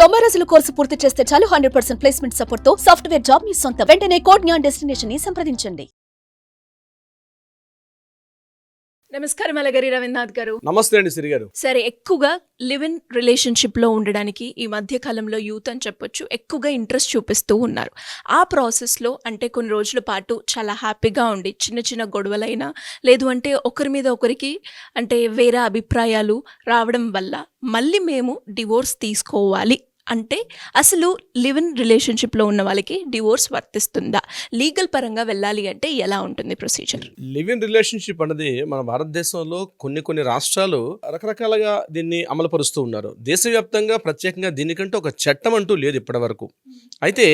90 రోజుల కోర్సు పూర్తి చేస్తే చాలు 100% ప్లేస్మెంట్ సపోర్ట్ తో సాఫ్ట్వేర్ జాబ్ మీ సొంతం. వెంటనే కోడ్ జ్ఞాన్ డెస్టినేషన్ ని సంప్రదించండి. నమస్కారం అలగరి రవీంద్రనాథ్ గారు. నమస్తే అండి సిరి గారు. సరే, ఎక్కువగా లివ్ ఇన్ రిలేషన్షిప్ లో ఉండడానికి ఈ మధ్య కాలంలో యూత్ అని చెప్పొచ్చు ఎక్కువగా ఇంట్రెస్ట్ చూపిస్తూ ఉన్నారు. ఆ ప్రాసెస్ లో అంటే కొన్ని రోజుల పాటు చాలా హ్యాపీగా ఉండి చిన్న చిన్న గొడవలైనా లేదు అంటే ఒకరి మీద ఒకరికి అంటే వేరే అభిప్రాయాలు రావడం వల్ల మళ్ళీ మేము డివోర్స్ తీసుకోవాలి అంటే అసలు లివ్ ఇన్ రిలేషన్షిప్లో ఉన్న వాళ్ళకి డివోర్స్ వర్తిస్తుందా? లీగల్ పరంగా వెళ్ళాలి అంటే ఎలా ఉంటుంది ప్రొసీజర్? లివ్ ఇన్ రిలేషన్షిప్ అన్నది మన భారతదేశంలో కొన్ని రాష్ట్రాలు రకరకాలుగా దీన్ని అమలుపరుస్తూ ఉన్నారు. దేశవ్యాప్తంగా ప్రత్యేకంగా దీనికంటే ఒక చట్టం అంటూ లేదు ఇప్పటి వరకు. అయితే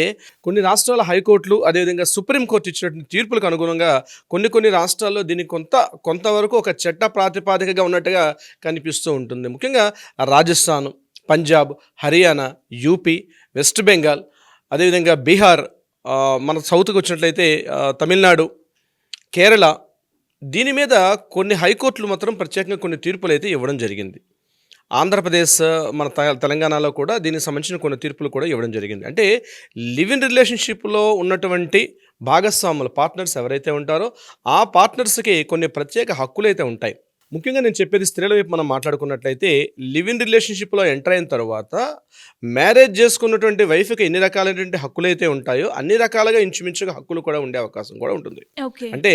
కొన్ని రాష్ట్రాల హైకోర్టులు అదేవిధంగా సుప్రీంకోర్టు ఇచ్చినటువంటి తీర్పులకు అనుగుణంగా కొన్ని రాష్ట్రాల్లో దీనికి కొంతవరకు ఒక చట్ట ప్రాతిపాదికగా ఉన్నట్టుగా కనిపిస్తూ ఉంటుంది. ముఖ్యంగా రాజస్థాన్, పంజాబ్, హర్యానా, యూపీ, వెస్ట్ బెంగాల్, అదేవిధంగా బీహార్, మన సౌత్కి వచ్చినట్లయితే తమిళనాడు, కేరళ, దీని మీద కొన్ని హైకోర్టులు మాత్రం ప్రత్యేకంగా కొన్ని తీర్పులు అయితే ఇవ్వడం జరిగింది. ఆంధ్రప్రదేశ్, మన తెలంగాణలో కూడా దీనికి సంబంధించిన కొన్ని తీర్పులు కూడా ఇవ్వడం జరిగింది. అంటే లివ్ ఇన్ రిలేషన్షిప్లో ఉన్నటువంటి భాగస్వాములు పార్ట్నర్స్ ఎవరైతే ఉంటారో ఆ పార్ట్నర్స్కి కొన్ని ప్రత్యేక హక్కులు అయితే ఉంటాయి. ముఖ్యంగా నేను చెప్పేది స్త్రీల వైపు మనం మాట్లాడుకున్నట్లయితే లివ్ ఇన్ రిలేషన్షిప్లో ఎంటర్ అయిన తర్వాత మ్యారేజ్ చేసుకున్నటువంటి వైఫ్కి ఎన్ని రకాలైనటువంటి హక్కులు అయితే ఉంటాయో అన్ని రకాలుగా ఇంచుమించుగా హక్కులు కూడా ఉండే అవకాశం కూడా ఉంటుంది. అంటే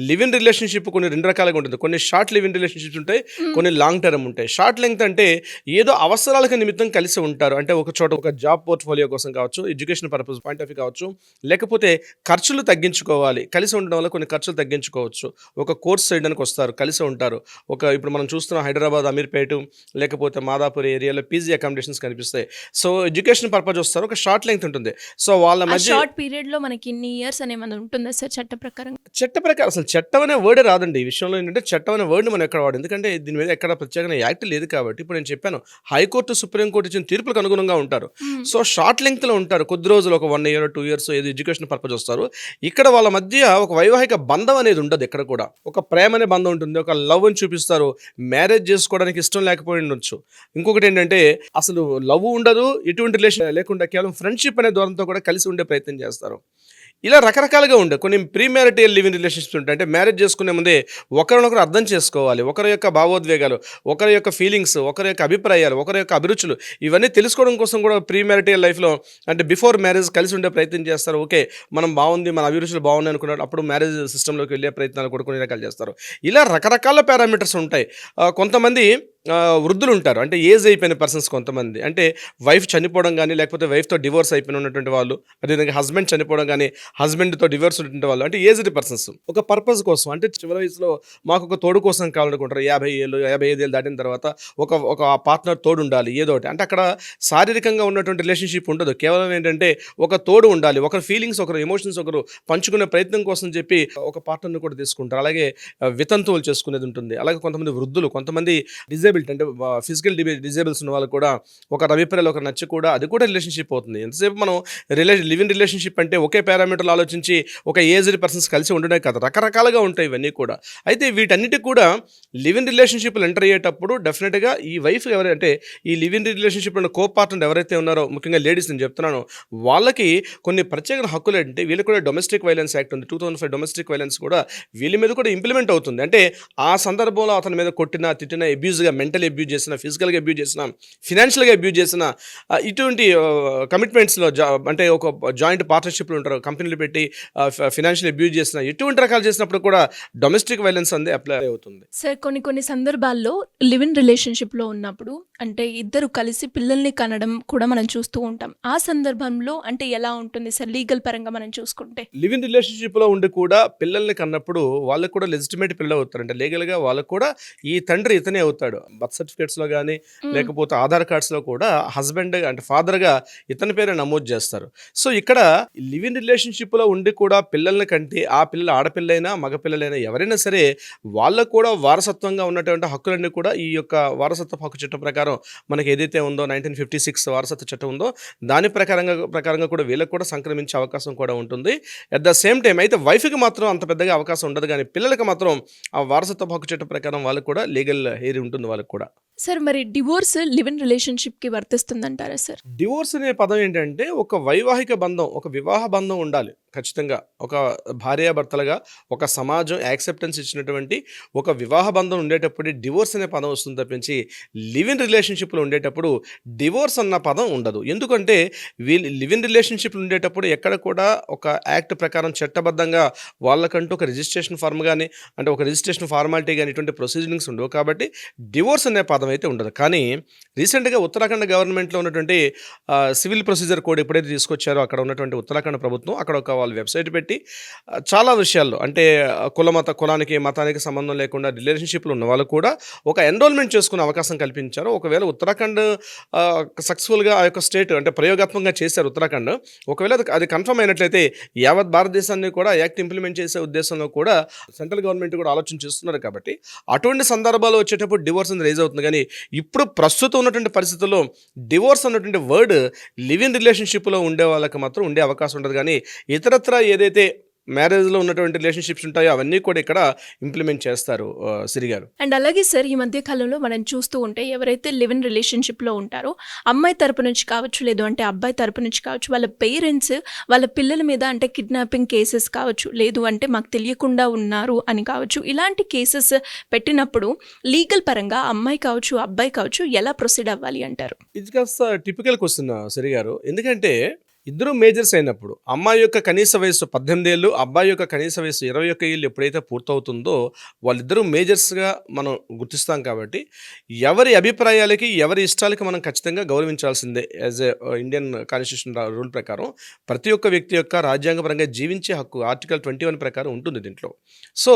లివ్ ఇన్ రిలేషన్షిప్ రెండు రకాలుగా ఉంటుంది. కొన్ని షార్ట్ లివ్ ఇన్ రిలేషన్షిప్స్ ఉంటాయి, కొన్ని లాంగ్ టర్మ్ ఉంటాయి. షార్ట్ లెంగ్త్ అంటే ఏదో అవసరాలకు నిమిత్తం కలిసి ఉంటారు. అంటే ఒక చోట ఒక జాబ్ పోర్ట్ఫోలియో కోసం కావచ్చు, education purpose point of view కావచ్చు, లేకపోతే ఖర్చులు తగ్గించుకోవాలి, కలిసి ఉండడం వల్ల కొన్ని ఖర్చులు తగ్గించుకోవచ్చు. ఒక కోర్స్ చేయడానికి వస్తారు, కలిసి ఉంటారు. ఇప్పుడు మనం చూస్తున్నాం హైదరాబాద్, అమీర్పేట, లేకపోతే మాదాపూర్ ఏరియాలో పీజీ అకామిడేషన్స్ కనిపిస్తాయి. సో ఎడ్యుకేషన్ పర్పస్ వస్తారు. ఒక షార్ట్ లెంగ్త్ ఉంటుంది. సో వాళ్ళ మధ్య షార్ట్ పీరియడ్ లో మనకి ఇన్ని ఇయర్స్ అనేమన్నా ఉంటుందా సార్ చట్ట ప్రకారం? అసలు చట్టం అనే వర్డే రాదండి ఈ విషయంలో. ఏంటంటే చట్టం అనే వర్డ్ని మనం ఎక్కడ వాడు, ఎందుకంటే దీని మీద ఎక్కడ ప్రత్యేకమైన యాక్ట్ లేదు కాబట్టి. ఇప్పుడు నేను చెప్పాను హైకోర్టు, సుప్రీంకోర్టు ఇచ్చిన తీర్పులకు అనుగుణంగా ఉంటారు. సో షార్ట్ లెంగ్త్లో ఉంటారు, కొద్ది రోజులు, ఒక 1 year 2 years ఏదో ఎడ్యుకేషన్ పర్పస్ వస్తారు. ఇక్కడ వాళ్ళ మధ్య ఒక వైవాహిక బంధం అనేది ఉండదు. ఎక్కడ కూడా ఒక ప్రేమ అనే బంధం ఉంటుంది, ఒక లవ్ అని చూపిస్తారు. మ్యారేజ్ చేసుకోవడానికి ఇష్టం లేకపోయి ఉండొచ్చు. ఇంకొకటి ఏంటంటే అసలు లవ్ ఉండదు, ఎటువంటి రిలేషన్ లేకుండా కేవలం ఫ్రెండ్షిప్ అనే దూరంతో కూడా కలిసి ఉండే ప్రయత్నం చేస్తారు. ఇలా రకరకాలుగా ఉండే కొన్ని pre marital live in relationships ఉంటాయి. అంటే మ్యారేజ్ చేసుకునే ముందే ఒకరినొకరు అర్థం చేసుకోవాలి. ఒకరి యొక్క భావోద్వేగాలు, ఒకరి యొక్క ఫీలింగ్స్, ఒకరి యొక్క అభిప్రాయాలు, ఒకరి యొక్క అభిరుచులు ఇవన్నీ తెలుసుకోవడం కోసం కూడా ప్రీ మ్యారిటల్ లైఫ్లో అంటే బిఫోర్ మ్యారేజ్ కలిసి ఉండే ప్రయత్నం చేస్తారు. ఓకే, మనం బాగుంది, మన అభిరుచులు బాగున్నాయి అనుకున్నాడు, అప్పుడు మ్యారేజ్ సిస్టంలోకి వెళ్ళే ప్రయత్నాలు కూడా కొన్ని రకాలు చేస్తారు. ఇలా రకరకాల పారామీటర్స్ ఉంటాయి. కొంతమంది వృద్ధులు ఉంటారు, అంటే ఏజ్ అయిపోయిన పర్సన్స్. కొంతమంది అంటే వైఫ్ చనిపోవడం కానీ, లేకపోతే వైఫ్తో డివోర్స్ అయిపోయిన ఉన్నటువంటి వాళ్ళు, అదేవిధంగా హస్బెండ్ చనిపోవడం కానీ, హస్బెండ్తో డివోర్స్ ఉన్నటువంటి వాళ్ళు, అంటే ఏజ్డ్ పర్సన్స్ ఒక పర్పస్ కోసం, అంటే చివరి వయసులో మాకు ఒక తోడు కోసం కావాలనుకుంటారు. 55 ఏళ్ళు దాటిన తర్వాత ఒక పార్ట్నర్ తోడు ఉండాలి ఏదో ఒకటి. అంటే అక్కడ శారీరకంగా ఉన్నటువంటి రిలేషన్షిప్ ఉండదు, కేవలం ఏంటంటే ఒక తోడు ఉండాలి, ఒకరి ఫీలింగ్స్, ఒకరు ఎమోషన్స్ ఒకరు పంచుకునే ప్రయత్నం కోసం చెప్పి ఒక పార్ట్నర్ని కూడా తీసుకుంటారు. అలాగే వితంతువులు చేసుకునేది ఉంటుంది. అలాగే కొంతమంది వృద్ధులు, కొంతమంది డిజేబిలిటీ అంటే ఫిజికల్ డిజేబుల్స్ ఉన్న వాళ్ళు కూడా ఒకరి అభిప్రాయాలు ఒకరు నచ్చి కూడా అది కూడా రిలేషన్షిప్ అవుతుంది. ఎంతసేపు మనం లివ్ ఇన్ రిలేషన్షిప్ అంటే ఒకే పారామీటర్లు ఆలోచించి ఒక ఏజ్డ్ పర్సన్స్ కలిసి ఉండడే కదా, రకరకాలుగా ఉంటాయి ఇవన్నీ కూడా. అయితే వీటన్నిటికి కూడా లివ్ ఇన్ రిలేషన్షిప్లు ఎంటర్ అయ్యేటప్పుడు డెఫినెట్గా ఈ వైఫ్ ఎవరంటే ఈ లివ్ ఇన్ రిలేషన్షిప్లో కో పార్ట్నర్ ఎవరైతే ఉన్నారో, ముఖ్యంగా లేడీస్ నేను చెప్తున్నాను, వాళ్ళకి కొన్ని ప్రత్యేక హక్కులు ఏంటంటే వీళ్ళు కూడా డొమెస్టిక్ వైలెన్స్ యాక్ట్ ఉంది, 2005 డొమెస్టిక్ వైలెన్స్ కూడా వీళ్ళ మీద కూడా ఇంప్లిమెంట్ అవుతుంది. అంటే ఆ సందర్భంలో అతని మీద కొట్టినా, తిట్టినా, అబ్యూజ్గా, మెంటల్ అబ్యూజ్ చేసిన, ఫిజికల్గా అబ్యూజ్ చేసిన, ఫినాన్షియల్గా అబ్యూజ్ చేసిన, ఇటువంటి కమిట్మెంట్స్లో అంటే ఒక జాయింట్ పార్ట్నర్షిప్లు ఉంటారు, కంపెనీలు పెట్టి ఫినాన్షియల్ అబ్యూజ్ చేసిన, ఎటువంటి రకాలు చేసినప్పుడు కూడా డొమెస్టిక్ వైలెన్స్ అనేది అప్లై అవుతుంది. సార్ కొన్ని సందర్భాల్లో లివ్ ఇన్ రిలేషన్షిప్లో ఉన్నప్పుడు అంటే ఇద్దరు కలిసి పిల్లల్ని కనడం కూడా మనం చూస్తూ ఉంటాం. ఆ సందర్భంలో అంటే ఎలా ఉంటుంది సార్ లీగల్ పరంగా మనం చూసుకుంటే? లివ్ ఇన్ రిలేషన్షిప్లో ఉండి కూడా పిల్లల్ని కన్నప్పుడు వాళ్ళకు కూడా లెజిటిమేట్ పిల్లలు అవుతారు. అంటే లీగల్గా వాళ్ళకు కూడా ఈ తండ్రి ఇతనే అవుతాడు. బర్త్ సర్టిఫికేట్స్లో కానీ లేకపోతే ఆధార్ కార్డ్స్లో కూడా హస్బెండ్ అంటే ఫాదర్గా ఇతని పేరే నమోదు చేస్తారు. సో ఇక్కడ లివ్ ఇన్ రిలేషన్షిప్లో ఉండి కూడా పిల్లల్ని కంటే ఆ పిల్లలు ఆడపిల్లైనా మగపిల్లలైనా ఎవరైనా సరే వాళ్ళకు కూడా వారసత్వంగా ఉన్నటువంటి హక్కులన్నీ కూడా ఈ యొక్క వారసత్వ హక్కు చట్టం ప్రకారం మనకి ఏదైతే ఉందో 1956 వారసత్వ చట్టం ఉందో దాని ప్రకారంగా కూడా వీళ్ళకి కూడా సంక్రమించే అవకాశం కూడా ఉంటుంది. అట్ ద సేమ్ టైం అయితే వైఫ్కి మాత్రం అంత పెద్దగా అవకాశం ఉండదు, కానీ పిల్లలకి మాత్రం ఆ వారసత్వ హక్కు చట్టం ప్రకారం వాళ్ళకు కూడా లీగల్ హెయిర్ ఉంటుంది వాళ్ళకి. వాళ్ళకి కూడా. సార్ మరి డివోర్స్ లివ్ ఇన్ రిలేషన్‌షిప్‌కి వర్తిస్తుందంటారా సార్? డివోర్స్ అనే పదం ఏంటంటే ఒక వైవాహిక బంధం, ఒక వివాహ బంధం ఉండాలి ఖచ్చితంగా. ఒక భార్యాభర్తలుగా ఒక సమాజం యాక్సెప్టెన్స్ ఇచ్చినటువంటి ఒక వివాహ బంధం ఉండేటప్పుడు డివోర్స్ అనే పదం వస్తుంది తప్పించి లివ్ ఇన్ రిలేషన్షిప్లో ఉండేటప్పుడు డివోర్స్ అన్న పదం ఉండదు. ఎందుకంటే వీళ్ళు లివ్ ఇన్ రిలేషన్షిప్లో ఉండేటప్పుడు ఎక్కడ కూడా ఒక యాక్ట్ ప్రకారం చట్టబద్ధంగా వాళ్ళకంటూ ఒక రిజిస్ట్రేషన్ ఫార్మ్ కానీ, అంటే ఒక రిజిస్ట్రేషన్ ఫార్మాలిటీ కానీ ఇటువంటి ప్రొసీజరింగ్స్ ఉండవు. కాబట్టి డివోర్స్ అనే పదం అయితే ఉండదు. కానీ రీసెంట్గా ఉత్తరాఖండ్ గవర్నమెంట్లో ఉన్నటువంటి సివిల్ ప్రొసీజర్ కోడ్ ఎప్పుడైతే తీసుకొచ్చారో అక్కడ ఉన్నటువంటి ఉత్తరాఖండ్ ప్రభుత్వం అక్కడ ఒక వాళ్ళు వెబ్సైట్ పెట్టి చాలా విషయాల్లో అంటే కులానికి మతానికి సంబంధం లేకుండా రిలేషన్షిప్లో ఉన్న వాళ్ళు కూడా ఒక ఎన్రోల్మెంట్ చేసుకునే అవకాశం కల్పించారు. ఒకవేళ ఉత్తరాఖండ్ సక్సెస్ఫుల్గా ఆ యొక్క స్టేట్ అంటే ప్రయోగాత్మకంగా చేశారు ఉత్తరాఖండ్. ఒకవేళ అది కన్ఫర్మ్ అయినట్లయితే యావత్ భారతదేశాన్ని కూడా యాక్ట్ ఇంప్లిమెంట్ చేసే ఉద్దేశంలో కూడా సెంట్రల్ గవర్నమెంట్ కూడా ఆలోచన చేస్తున్నారు. కాబట్టి అటువంటి సందర్భాలు వచ్చేటప్పుడు డివోర్స్ అనేది రైజ్ అవుతుంది. కానీ ఇప్పుడు ప్రస్తుతం ఉన్నటువంటి పరిస్థితుల్లో డివోర్స్ అన్నటువంటి వర్డ్ లివ్ ఇన్ రిలేషన్షిప్లో ఉండే వాళ్ళకి మాత్రం ఉండే అవకాశం ఉండదు. కానీ ఇతరత్ర ఏదైతే మ్యారేజ్లో ఉన్నటువంటి రిలేషన్షిప్స్ ఉంటాయో అవన్నీ కూడా ఇక్కడ ఇంప్లిమెంట్ చేస్తారు సిరి గారు. అండ్ అలాగే సార్ ఈ మధ్య కాలంలో మనం చూస్తూ ఉంటే ఎవరైతే లివ్ ఇన్ రిలేషన్షిప్లో ఉంటారో అమ్మాయి తరపు నుంచి కావచ్చు, లేదు అంటే అబ్బాయి తరపు నుంచి కావచ్చు, వాళ్ళ పేరెంట్స్ వాళ్ళ పిల్లల మీద అంటే కిడ్నాపింగ్ కేసెస్ కావచ్చు, లేదు అంటే మాకు తెలియకుండా ఉన్నారు అని కావచ్చు, ఇలాంటి కేసెస్ పెట్టినప్పుడు లీగల్ పరంగా అమ్మాయి కావచ్చు అబ్బాయి కావచ్చు ఎలా ప్రొసీడ్ అవ్వాలి అంటారు? ఇది కాస్త టిపికల్ క్వశ్చన్ సిరి గారు. ఎందుకంటే ఇద్దరు మేజర్స్ అయినప్పుడు అమ్మాయి యొక్క కనీస వయసు 18 ఏళ్ళు, అబ్బాయి యొక్క కనీస వయసు 21 ఏళ్ళు ఎప్పుడైతే పూర్తవుతుందో వాళ్ళిద్దరూ మేజర్స్గా మనం గుర్తిస్తాం. కాబట్టి ఎవరి అభిప్రాయాలకి ఎవరి ఇష్టాలకి మనం ఖచ్చితంగా గౌరవించాల్సిందే. As a Indian constitution rule ప్రకారం ప్రతి ఒక్క వ్యక్తి యొక్క రాజ్యాంగపరంగా జీవించే హక్కు ఆర్టికల్ 21 ప్రకారం ఉంటుంది దీంట్లో. సో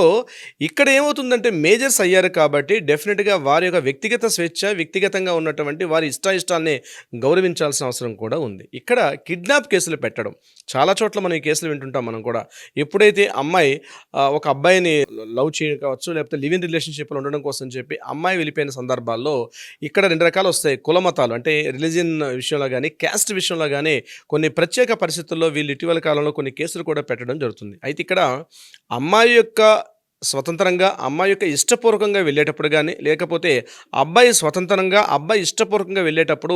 ఇక్కడ ఏమవుతుందంటే మేజర్స్ అయ్యారు కాబట్టి డెఫినెట్గా వారి యొక్క వ్యక్తిగత స్వేచ్ఛ, వ్యక్తిగతంగా ఉన్నటువంటి వారి ఇష్టాయిష్టాలని గౌరవించాల్సిన అవసరం కూడా ఉంది. ఇక్కడ కిడ్నాప్ కేసులు పెట్టడం చాలా చోట్ల మనం ఈ కేసులు వింటుంటాం. మనం కూడా ఎప్పుడైతే అమ్మాయి ఒక అబ్బాయిని లవ్ చేయడం కావచ్చు, లేకపోతే లివ్ ఇన్ రిలేషన్షిప్లో ఉండడం కోసం చెప్పి అమ్మాయి వెళ్ళిపోయిన సందర్భాల్లో ఇక్కడ 2 రకాలు వస్తాయి. కుల మతాలు అంటే రిలీజియన్ విషయంలో కానీ, క్యాస్ట్ విషయంలో కానీ కొన్ని ప్రత్యేక పరిస్థితుల్లో వీళ్ళు ఇటీవల కాలంలో కొన్ని కేసులు కూడా పెట్టడం జరుగుతుంది. అయితే ఇక్కడ అమ్మాయి యొక్క స్వతంత్రంగా అమ్మాయి యొక్క ఇష్టపూర్వకంగా వెళ్ళేటప్పుడు కానీ, లేకపోతే అబ్బాయి స్వతంత్రంగా అబ్బాయి ఇష్టపూర్వకంగా వెళ్ళేటప్పుడు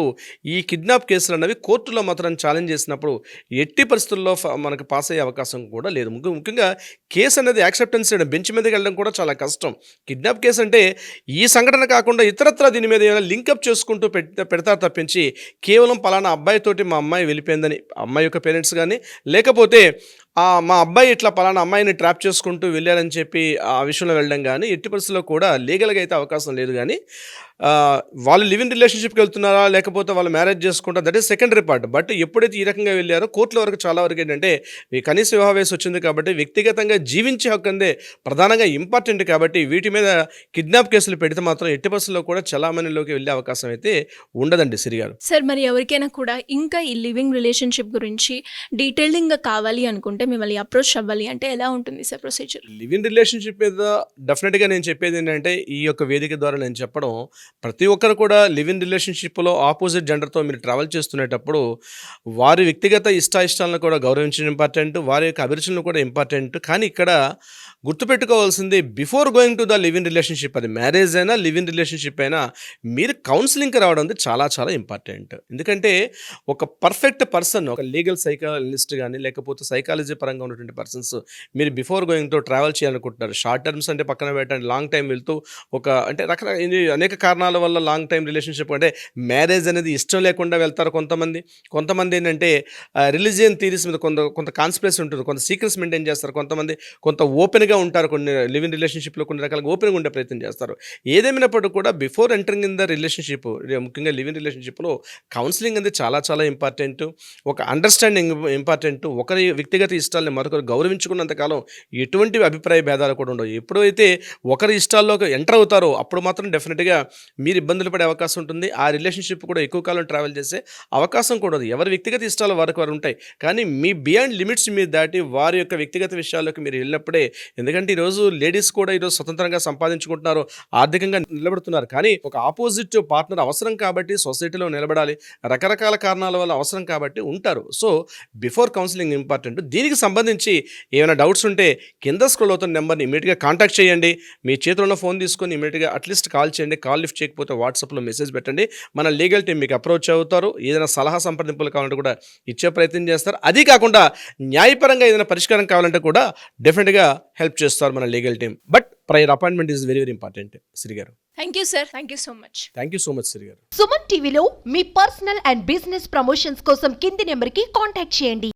ఈ కిడ్నాప్ కేసులు అన్నవి కోర్టులో మాత్రం ఛాలెంజ్ చేసినప్పుడు ఎట్టి పరిస్థితుల్లో మనకు పాస్ అయ్యే అవకాశం కూడా లేదు. ముఖ్యంగా కేసు అనేది యాక్సెప్టెన్స్ చేయడం, బెంచ్ మీదకి వెళ్ళడం కూడా చాలా కష్టం. కిడ్నాప్ కేసు అంటే ఈ సంఘటన కాకుండా ఇతరత్ర దీని మీద ఏమైనా లింకప్ చేసుకుంటూ పెడతారు తప్పించి కేవలం పలానా అబ్బాయితోటి మా అమ్మాయి వెళ్ళిపోయిందని అమ్మాయి యొక్క పేరెంట్స్ కానీ, లేకపోతే మా అబ్బాయి ఇట్లా పలానా అమ్మాయిని ట్రాప్ చేసుకుంటూ వెళ్ళారని చెప్పి ఆ విషయంలో వెళ్ళడం కానీ ఎట్టి పరిస్థితుల్లో కూడా లీగల్గా అయితే అవకాశం లేదు. కానీ వాళ్ళు లివ్ ఇన్ రిలేషన్షిప్కి వెళ్తున్నారా లేకపోతే వాళ్ళు మ్యారేజ్ చేసుకుంటారా that is secondary part. But ఎప్పుడైతే ఈ రకంగా వెళ్ళారో కోర్టుల వరకు చాలా వరకు ఏంటంటే ఈ కనీస వివాహ వయసు వచ్చింది కాబట్టి వ్యక్తిగతంగా జీవించే హక్కు అందే ప్రధానంగా ఇంపార్టెంట్. కాబట్టి వీటి మీద కిడ్నాప్ కేసులు పెడితే మాత్రం ఎట్టి పరిస్థితుల్లో కూడా చలామణిలోకి వెళ్ళే అవకాశం అయితే ఉండదండి సిరి గారు. సార్ మరి ఎవరికైనా కూడా ఇంకా ఈ లివింగ్ రిలేషన్షిప్ గురించి డీటెయిలింగ్గా కావాలి అనుకుంటే మిమ్మల్ని అప్రోచ్ అవ్వాలి అంటే ఎలా ఉంటుంది sir procedure? Live in relationship మీద డెఫినెట్గా నేను చెప్పేది ఏంటంటే ఈ యొక్క వేదిక ద్వారా నేను చెప్పడం, ప్రతి ఒక్కరు కూడా లివ్ ఇన్ రిలేషన్షిప్లో ఆపోజిట్ జెండర్తో మీరు ట్రావెల్ చేస్తునేటప్పుడు వారి వ్యక్తిగత ఇష్టాయిష్టాలను కూడా గౌరవించడం ఇంపార్టెంట్, వారి యొక్క అభిరుచులను కూడా ఇంపార్టెంట్. కానీ ఇక్కడ గుర్తుపెట్టుకోవాల్సింది before going to the live in relationship, అది మ్యారేజ్ అయినా లివ్ ఇన్ రిలేషన్షిప్ అయినా మీరు కౌన్సిలింగ్కి రావడం చాలా చాలా ఇంపార్టెంట్. ఎందుకంటే ఒక పర్ఫెక్ట్ పర్సన్, ఒక లీగల్ సైకాలజిస్ట్ కానీ లేకపోతే సైకాలజీ పరంగా ఉన్నటువంటి పర్సన్స్ మీరు బిఫోర్ గోయింగ్ టు ట్రావెల్ చేయాలనుకుంటున్నారు. షార్ట్ టర్మ్స్ అంటే పక్కన పెట్టండి, లాంగ్ టైం వెళ్తూ ఒక అంటే అనేక కారణాల వల్ల లాంగ్ టైం రిలేషన్షిప్ అంటే మ్యారేజ్ అనేది ఇష్టం లేకుండా వెళ్తారు కొంతమంది ఏంటంటే రిలీజియన్ థీరీస్ మీద కొంత కాన్స్పిరసీ ఉంటుంది, కొంత సీక్రెట్స్ మెయింటైన్ చేస్తారు, కొంతమంది కొంత ఓపెన్గా ఉంటారు, కొన్ని లివ్ ఇన్ రిలేషన్షిప్లో కొన్ని రకాలుగా ఓపెన్గా ఉండే ప్రయత్నం చేస్తారు. ఏదేమైనప్పటికీ కూడా before entering in the relationship, ముఖ్యంగా లివ్ ఇన్ రిలేషన్షిప్లో కౌన్సిలింగ్ అనేది చాలా చాలా ఇంపార్టెంట్, ఒక అండర్స్టాండింగ్ ఇంపార్టెంట్. ఒకరి వ్యక్తిగత ఇష్టాలని మరొకరు గౌరవించుకున్నంతకాలం ఎటువంటి అభిప్రాయ భేదాలు కూడా ఉండవు. ఎప్పుడైతే ఒకరి ఇష్టాల్లోకి ఎంటర్ అవుతారో అప్పుడు మాత్రం డెఫినెట్గా మీరు ఇబ్బందులు పడే అవకాశం ఉంటుంది. ఆ రిలేషన్షిప్ కూడా ఎక్కువ కాలం ట్రావెల్ చేసే అవకాశం కూడా ఉంది. ఎవరి వ్యక్తిగత ఇష్టాలు వారికి వారు ఉంటాయి, కానీ మీ బియాండ్ లిమిట్స్ మీరు దాటి వారి యొక్క వ్యక్తిగత విషయాల్లోకి మీరు వెళ్ళినప్పుడే, ఎందుకంటే ఈరోజు లేడీస్ కూడా ఈరోజు స్వతంత్రంగా సంపాదించుకుంటున్నారు, ఆర్థికంగా నిలబడుతున్నారు. కానీ ఒక ఆపోజిట్ పార్ట్నర్ అవసరం కాబట్టి సొసైటీలో నిలబడాలి, రకరకాల కారణాల వల్ల అవసరం కాబట్టి ఉంటారు. So before counselling important. దీనికి సంబంధించి ఏమైనా డౌట్స్ ఉంటే కింద స్క్రోల్ అవుతున్న నెంబర్ని ఇమీడియట్గా కాంటాక్ట్ చేయండి. మీ చేతిలో ఉన్న ఫోన్ తీసుకొని ఇమీడియట్గా అట్లీస్ట్ కాల్ చేయండి. కాల్ లిఫ్ట్ చేయకపోతే వాట్సాప్లో మెసేజ్ పెట్టండి. మన లీగల్ టీం మీకు అప్రోచ్ అవుతారు. ఏదైనా సలహా సంప్రదింపులు కావాలంటే కూడా ఇచ్చే ప్రయత్నం చేస్తారు. అది కాకుండా న్యాయపరంగా ఏదైనా పరిష్కారం కావాలంటే కూడా డెఫినెట్గా హెల్ప్ చేస్తారు మన legal team. But prior appointment is very very important. Shri గారు, thank you sir, thank you so much. Thank you so much Shri గారు. సుమన్ టీవీలో మీ పర్సనల్ అండ్ బిజినెస్ ప్రమోషన్స్ కోసం కింది నెంబర్కి కాంటాక్ట్ చేయండి.